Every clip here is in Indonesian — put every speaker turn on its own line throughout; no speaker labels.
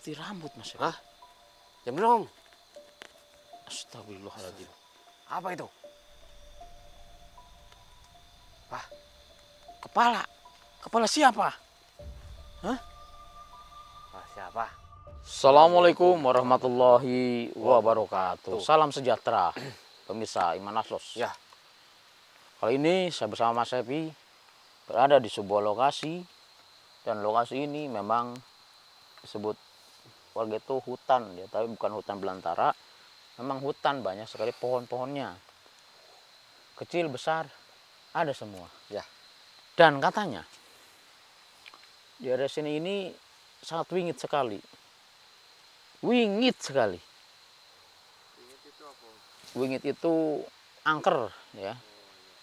seperti rambut, Mas.
Hah? Ya belum.
Astagfirullahaladzim.
Apa itu? Wah,
Kepala. Kepala siapa? Hah?
siapa?
Assalamualaikum warahmatullahi wabarakatuh. Salam sejahtera, pemirsa Iman Aslos.
Ya.
Kali ini saya bersama Mas Epi berada di sebuah lokasi, dan lokasi ini memang disebut warga itu hutan, ya, tapi bukan hutan belantara. Memang hutan, banyak sekali pohon-pohonnya, kecil besar ada semua.
Ya.
Dan katanya di area sini ini sangat wingit sekali. Wingit sekali. Wingit itu angker, ya.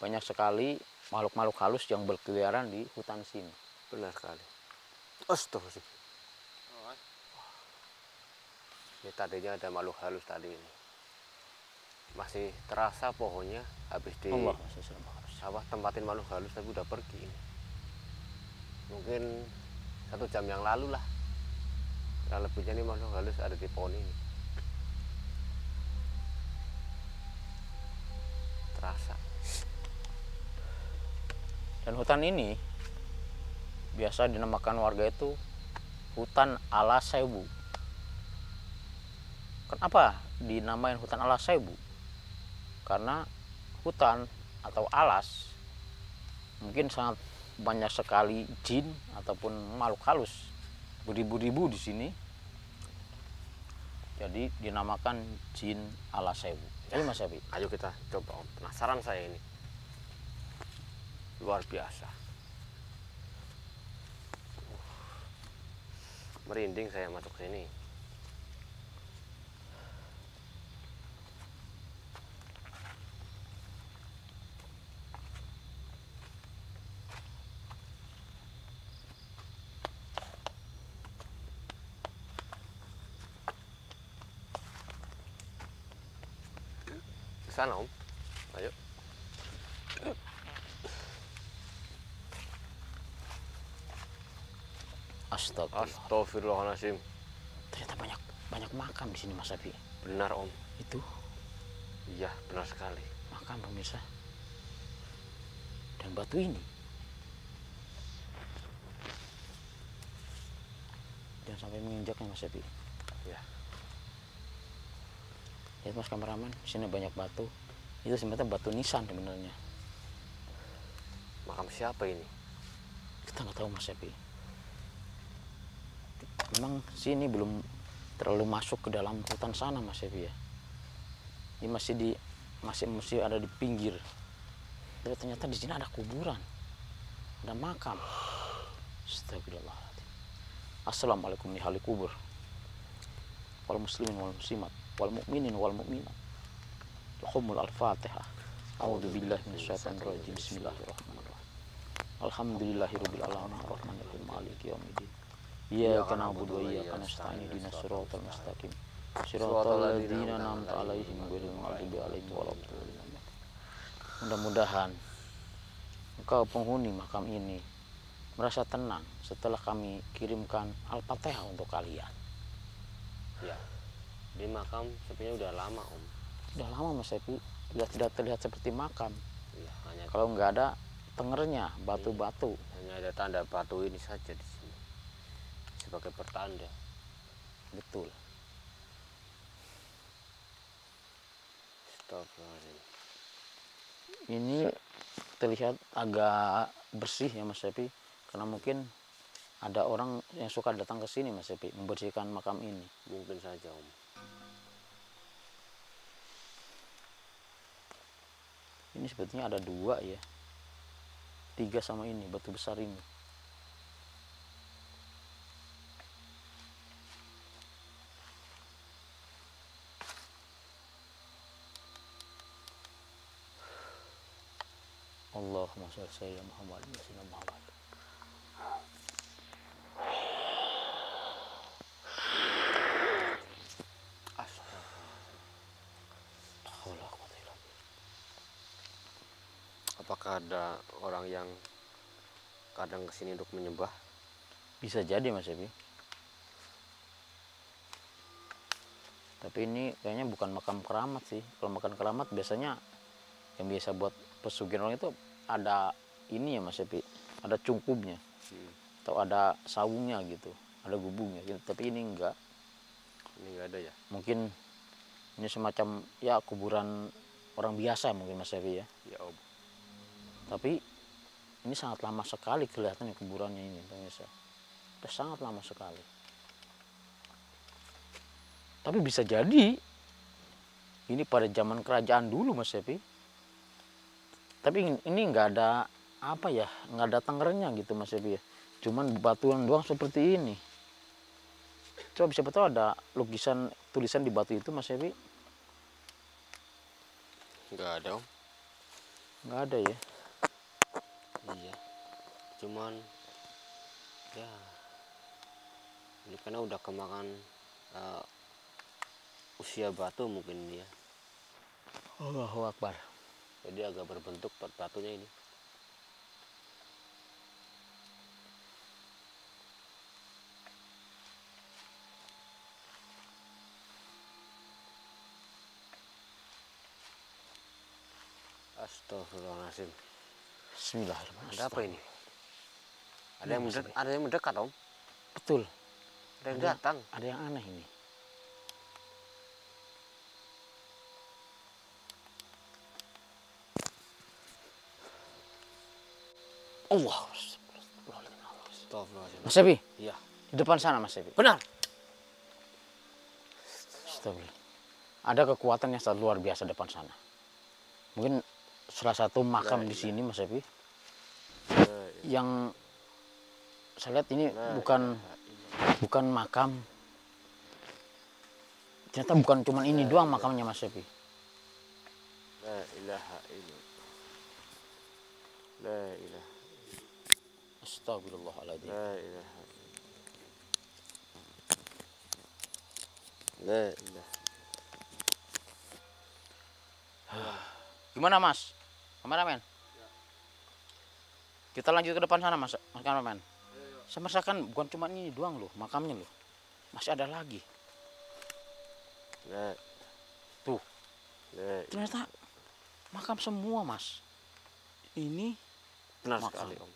Banyak sekali makhluk-makhluk halus yang berkeliaran di hutan sini.
Benar sekali. Astagfirullah. Ini tadinya ada makhluk halus tadi ini. Masih terasa pohonnya habis di tempatin makhluk halus, tapi udah pergi ini. Mungkin 1 jam yang lalu lah. Kurang lebihnya nih makhluk halus ada di pohon ini. Terasa.
Dan hutan ini biasa dinamakan warga itu hutan ala Sewu. Kenapa dinamain hutan ala Sewu? Karena hutan atau alas mungkin sangat banyak sekali jin ataupun makhluk halus beribu-ribu di sini. Jadi dinamakan jin ala Sewu. Ayo Mas Epi.
Ayo kita coba, Om. Penasaran saya ini. Luar biasa. Merinding saya masuk sini. Ke sana, Om. Ayo. Astagfirullahaladzim.
Ternyata banyak makam di sini Mas Epi.
Benar, Om.
Itu
Iya, benar sekali.
makam, pemirsa. Dan batu ini, jangan sampai menginjaknya Mas Epi.
Ya.
Lihat Mas kameramen, di sini banyak batu. Itu sebenarnya batu nisan sebenarnya.
Makam siapa ini?
Kita nggak tahu Mas Epi. Memang sini belum terlalu masuk ke dalam hutan sana Mas Epi, ya. Ini masih ada di pinggir. Tapi ternyata di sini ada kuburan, ada makam. Astagfirullahaladzim. Assalamualaikum nih ahli kubur, wal muslimin wal muslimat, wal mu'minin wal mu'minat. Lahumul al-fatihah. A'udzubillahi minasyaitonir rajim. Bismillahirrahmanirrahim. Alhamdulillahirabbil alamin arrahmanirrahim maliki yaumiddin. Iyyaka na'budu wa iyyaka nasta'in ihdinas siratal mustaqim. Siratal ladzina an'amta 'alaihim ghairil maghdubi 'alaihim waladdallin. Mudah-mudahan engkau penghuni makam ini merasa tenang setelah kami kirimkan Al-Fatihah untuk kalian.
Ya. Di makam sepertinya udah lama, Om.
Udah lama Mas Epi, tidak terlihat seperti makam.
Ya, hanya
Kalau nggak ada tengernya, batu-batu.
hanya ada tanda batu ini saja di sini sebagai pertanda.
Betul.
Astagfirullahaladzim.
Ini terlihat agak bersih ya Mas Epi, karena mungkin ada orang yang suka datang ke sini Mas Epi, membersihkan makam ini.
Mungkin saja, Om.
Ini sebetulnya ada 2 ya, 3 sama ini, batu besar ini. Allahumma sholli ala Muhammad wa sallim Muhammad.
Apakah ada orang yang kadang kesini untuk menyembah?
Bisa jadi Mas Epi. Tapi ini kayaknya bukan makam keramat sih. Kalau makam keramat biasanya yang biasa buat pesugihan orang itu ada ini ya Mas Epi, ada cungkupnya atau ada sawungnya gitu, ada gubungnya gitu. Tapi ini enggak.
Ini enggak ada ya?
Mungkin ini semacam ya kuburan orang biasa mungkin Mas Epi ya.
Ya Om.
Tapi ini sangat lama sekali kelihatannya kuburannya ini pemirsa. Udah sangat lama sekali. Tapi bisa jadi ini pada zaman kerajaan dulu Mas Epi. Tapi ini nggak ada apa ya, nggak ada tangernya gitu Mas Epi ya. Cuman batuan doang seperti ini. Coba siapa tahu ada lukisan tulisan di batu itu Mas Epi.
Nggak ada Om.
Nggak ada ya.
Iya. Cuman ya ini karena udah kemakan usia batu mungkin ya.
Allahu Akbar.
Jadi agak berbentuk batunya ini. Astagfirullahaladzim.
Bismillahirrahmanirrahim.
Ada apa ini? Ada yang mendekat Om.
Betul.
Ada yang datang.
Ada yang aneh ini. Allah.
Astagfirullahaladzim.
Mas Epi,
Iya.
di depan sana Mas Epi.
Benar.
Astagfirullah. Ada kekuatan yang sangat luar biasa depan sana. Mungkin salah satu makam di sini Mas Epi. Yang saya lihat ini bukan makam. Ternyata bukan cuma ini doang makamnya Mas Epi.
La ilaha illallah. La ilaha.
Astagfirullahaladzim.
La ilaha. La ilaha.
Gimana Mas? Kameramen? Kita lanjut ke depan sana Mas kameramen. Saya merasakan bukan cuma ini doang loh makamnya loh. Masih ada lagi.
La.
Tuh.
La.
Ternyata makam semua Mas. Ini
Benar
makam.
sekali Om.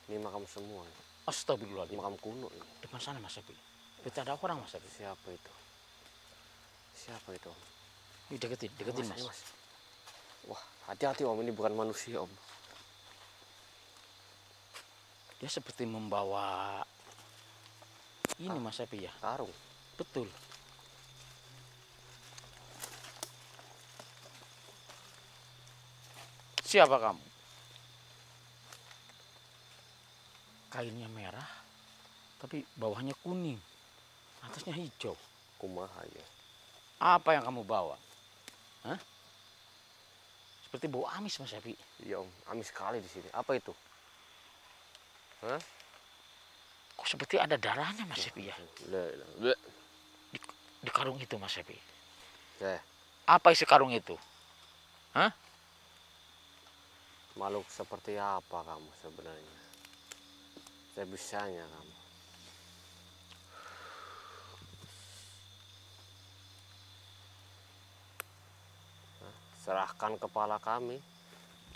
Ini makam semua.
Astagfirullahaladzim.
Makam kuno ini.
Depan sana Mas Epi. Kita ada orang Mas Epi.
Siapa itu? Siapa itu Om?
Ini deketin Mas.
Mas. Wah, hati-hati Om, ini bukan manusia Om.
Dia seperti membawa ini Mas Epi ya.
Karung.
Betul. Siapa kamu? Kainnya merah, tapi bawahnya kuning, atasnya hijau.
Kumaha ya.
Apa yang kamu bawa? Hah? Seperti bau amis Mas Epi.
Iya Om, amis sekali di sini. Apa itu? Hah?
Kok seperti ada darahnya Mas Epi ya?
La.
Di karung itu Mas Epi.
Ya,
Apa isi karung itu? Hah?
makhluk seperti apa kamu sebenarnya? Saya bisanya kamu. Hah? Serahkan kepala kami.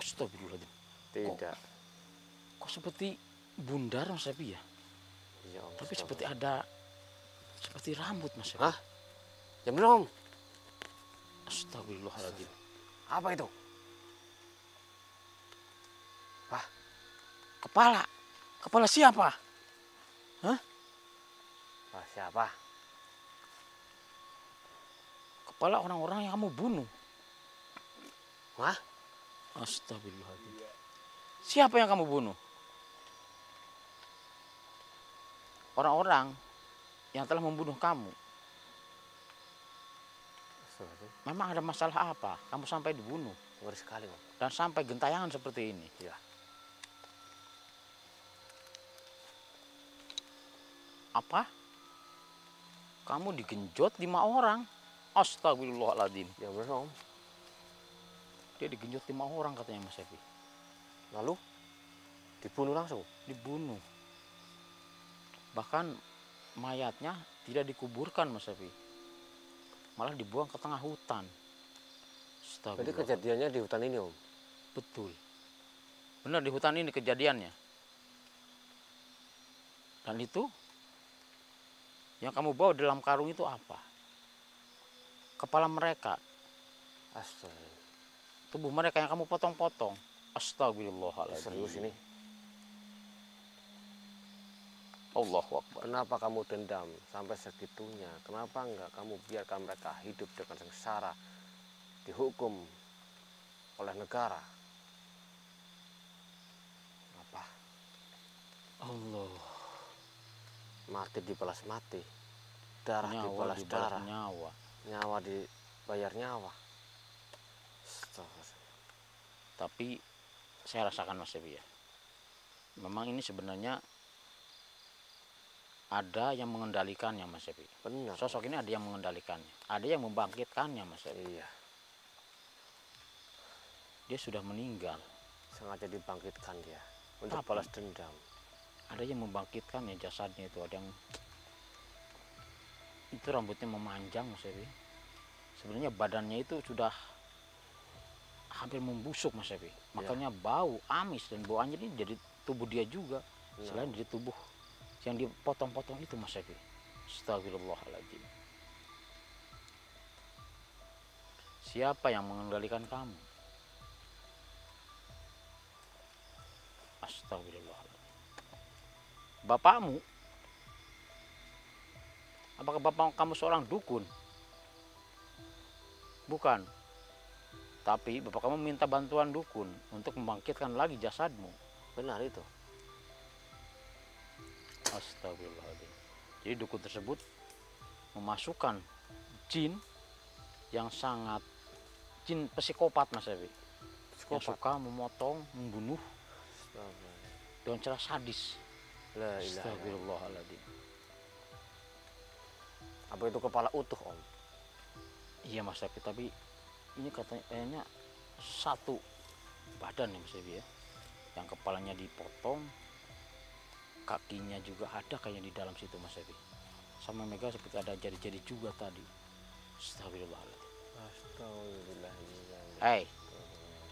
Astagfirullahaladzim.
Tidak.
Kok seperti bundar Mas Epi ya?
Iya Om.
Tapi seperti ada seperti rambut Mas Epi.
Hah? Ya belum.
Astagfirullahaladzim.
Apa itu? Wah,
Kepala. Kepala siapa? Hah?
wah siapa?
Kepala orang-orang yang kamu bunuh.
Wah,
Astagfirullahaladzim. Siapa yang kamu bunuh? Orang-orang yang telah membunuh kamu. Memang ada masalah apa? Kamu sampai dibunuh
ngeri sekali Om.
dan sampai gentayangan seperti ini.
Ya.
Apa? Kamu digenjot 5 orang. Astagfirullahaladzim.
Ya benar Om.
Dia digenjot 5 orang katanya Mas Epi.
Lalu dibunuh langsung.
Dibunuh. Bahkan mayatnya tidak dikuburkan Mas Epi. malah dibuang ke tengah hutan.
Jadi kejadiannya di hutan ini, Om?
Betul. Benar, di hutan ini kejadiannya. Dan itu yang kamu bawa dalam karung itu apa? Kepala mereka.
Astaga.
Tubuh mereka yang kamu potong-potong. Astagfirullahaladzim.
Serius ini?
Allahu Akbar.
Kenapa kamu dendam sampai segitunya? Kenapa enggak kamu biarkan mereka hidup dengan sengsara, dihukum oleh negara? Apa?
Allah.
Mati dibalas mati, darah
Nyawa
dibalas
dibalas
darah,
nyawa.
nyawa dibayar nyawa. Astaga.
Tapi saya rasakan Mas Ebi ya, memang ini sebenarnya ada yang mengendalikannya Mas Ebi.
Benar.
Sosok ini ada yang mengendalikannya, ada yang membangkitkannya Mas Ebi.
Iya.
Dia sudah meninggal.
Sengaja dibangkitkan dia untuk
Tapi
balas dendam.
ada yang membangkitkannya jasadnya itu, ada yang itu rambutnya memanjang Mas Ebi. Sebenarnya badannya itu sudah hampir membusuk Mas Ebi. Makanya bau amis dan bau anjir ini jadi tubuh dia juga. Selain dari tubuh yang dipotong-potong itu Mas Ebi. Astagfirullahaladzim. Siapa yang mengendalikan kamu? Astagfirullahaladzim. Bapakmu? Apakah bapak kamu seorang dukun? Bukan. Tapi bapak kamu minta bantuan dukun untuk membangkitkan lagi jasadmu.
Benar itu.
Astagfirullahaladzim. Jadi dukun tersebut memasukkan jin yang sangat, jin psikopat Mas Ebi. Yang suka memotong, membunuh dengan cara sadis. Astagfirullahaladzim.
Apa itu kepala utuh, Om?
Iya Mas Ebi, tapi ini katanya kayaknya satu badan ya Mas Ebi ya. Yang kepalanya dipotong, kakinya juga ada kayaknya di dalam situ Mas Ebi. Sama Mega seperti ada jari-jari juga tadi. Astagfirullahaladzim.
Astagfirullahaladzim.
Hei,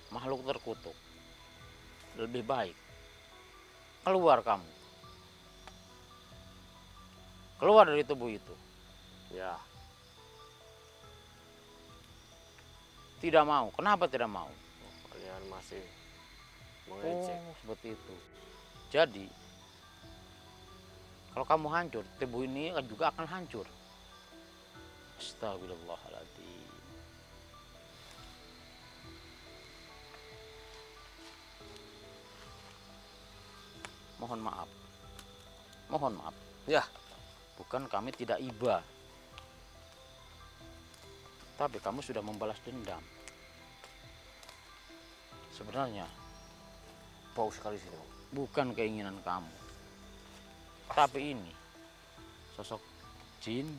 makhluk terkutuk, lebih baik keluar kamu, keluar dari tubuh itu.
Ya.
Tidak mau. Kenapa tidak mau?
Kalian masih mengejek.
Oh, seperti itu. Jadi kalau kamu hancur, tubuh ini juga akan hancur. Astagfirullahaladzim. Mohon maaf. Mohon maaf.
Ya.
Bukan kami tidak iba. Tapi kamu sudah membalas dendam. Sebenarnya
Bau sekali sini, Om.
bukan keinginan kamu. Tapi ini sosok jin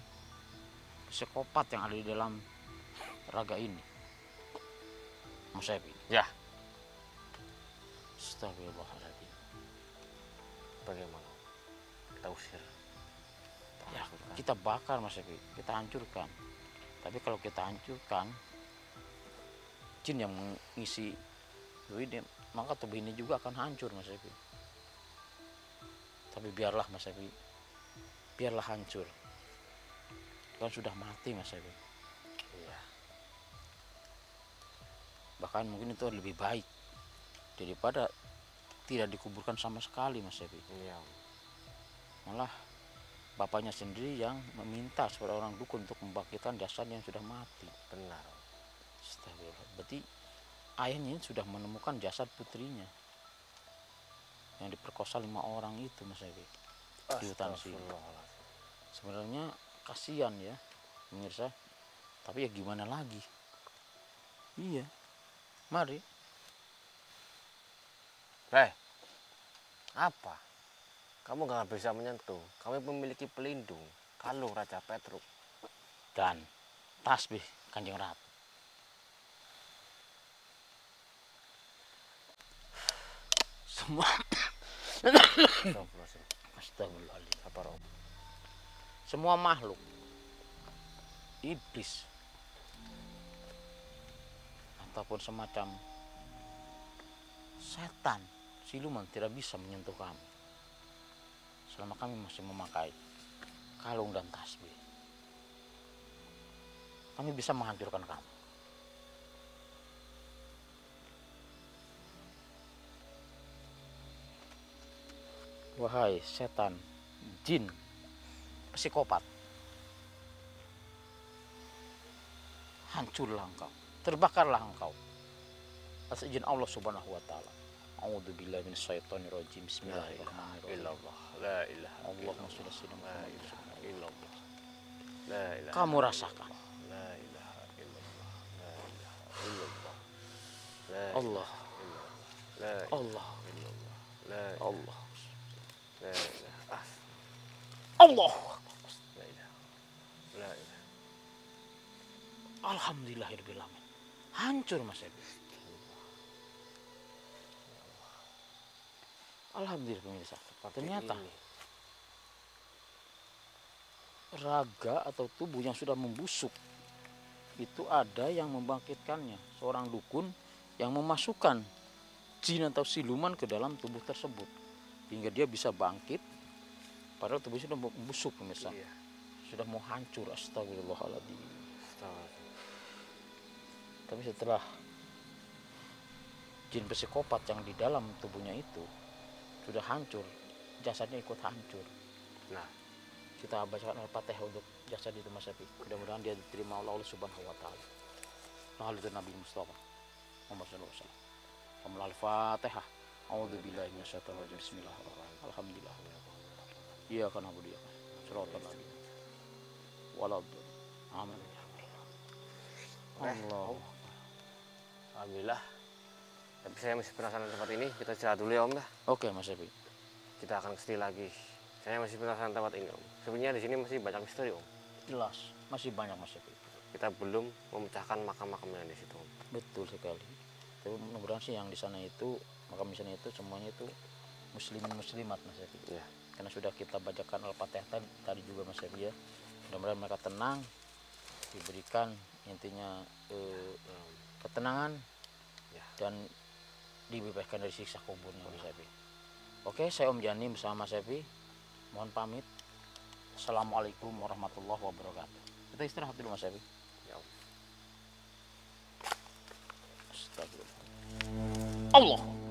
psikopat yang ada di dalam raga ini. Mas Ebi.
Ya.
Astagfirullahaladzim.
Bagaimana? Kita usir.
Ya, kita bakar Mas Ebi, kita hancurkan. Tapi kalau kita hancurkan, jin yang mengisi tubuh ini, maka tubuh ini juga akan hancur Mas Ebi. Tapi biarlah Mas Ebi, biarlah hancur. Kan sudah mati Mas Ebi.
Iya.
Bahkan mungkin itu lebih baik daripada tidak dikuburkan sama sekali Mas Ebi.
Iya.
Malah bapaknya sendiri yang meminta kepada orang dukun untuk membangkitkan jasad yang sudah mati.
Benar.
Astagfirullah. Berarti ayahnya ini sudah menemukan jasad putrinya yang diperkosa 5 orang itu Mas Ebi di hutan sini. Sebenarnya kasihan ya pemirsa, tapi ya gimana lagi. Iya, mari.
Apa? Kamu nggak bisa menyentuh. Kami memiliki pelindung, kalung Raja Petruk
Dan tasbih Kanjeng Ratu. Semua Astagfirullahaladzim.
Apa, Om?
Semua makhluk iblis ataupun semacam setan, siluman tidak bisa menyentuh kami selama kami masih memakai kalung dan tasbih. Kami bisa menghancurkan kamu. Wahai setan, jin, psikopat, hancurlah engkau, terbakarlah engkau atas izin Allah Subhanahu wa taala. A'udzubillahi minasyaitonirrajim. Bismillahirrahmanirrahim.
La ilaha
Allahumma shalli ala sayyidina
illallah. La ilaha.
Kamu rasakan.
La ilaha illallah. La ilaha illallah. La
Allah.
La
Allah.
illallah. La
Allah.
la ilaha.
Allah.
La ilaha. La ilaha.
Alhamdulillahirabbil alamin. Hancur Mas Ebi. Alhamdulillah pemirsa. Ternyata raga atau tubuh yang sudah membusuk itu ada yang membangkitkannya. Seorang dukun yang memasukkan jin atau siluman ke dalam tubuh tersebut hingga dia bisa bangkit padahal tubuhnya sudah membusuk pemirsa.
Iya.
Sudah mau hancur. Astagfirullahaladzim.
Astagfirullah.
Tapi setelah jin psikopat yang di dalam tubuhnya itu sudah hancur, jasadnya ikut hancur.
Nah,
kita bacakan Al-Fatihah untuk jasad itu Mas Syafi. Mudah-mudahan dia diterima oleh Allah Subhanahu wa taala. Lalu itu Nabi Mustafa Muhammad sallallahu alaihi wasallam. Al-Fatihah. A'udzubillahi minasyaitonir rajim. Bismillahirrahmanirrahim. Alhamdulillah. Iyyaka na'budu wa iyyaka nasta'in. Shiratal ladzina waladdallin. Amin. Allah.
alhamdulillah. Tapi saya masih penasaran tempat ini. Kita istirahat dulu ya Om dah.
Oke Mas Syafi.
Kita akan kesini lagi. Saya masih penasaran tempat ini Om. Sebenarnya di sini masih banyak misteri Om.
Jelas, masih banyak Mas Syafi.
Kita belum memecahkan makam-makam yang di situ Om.
Betul sekali. Tapi mudah-mudahan sih yang di sana itu, makam di sana itu semuanya itu muslimin muslimat Mas Syafi.
Ya.
Karena sudah kita bacakan Al-Fatihah tadi juga Mas Syafi ya. Mudah-mudahan mereka tenang, diberikan intinya ketenangan
Ya.
dan dibebaskan dari siksa kuburnya Mas Syafi. Oke, saya Om Jani bersama Mas Syafi. Mohon pamit. Assalamualaikum warahmatullahi wabarakatuh. Kita istirahat dulu Mas Syafi.
Ya Om.
Astagfirullah. Allah.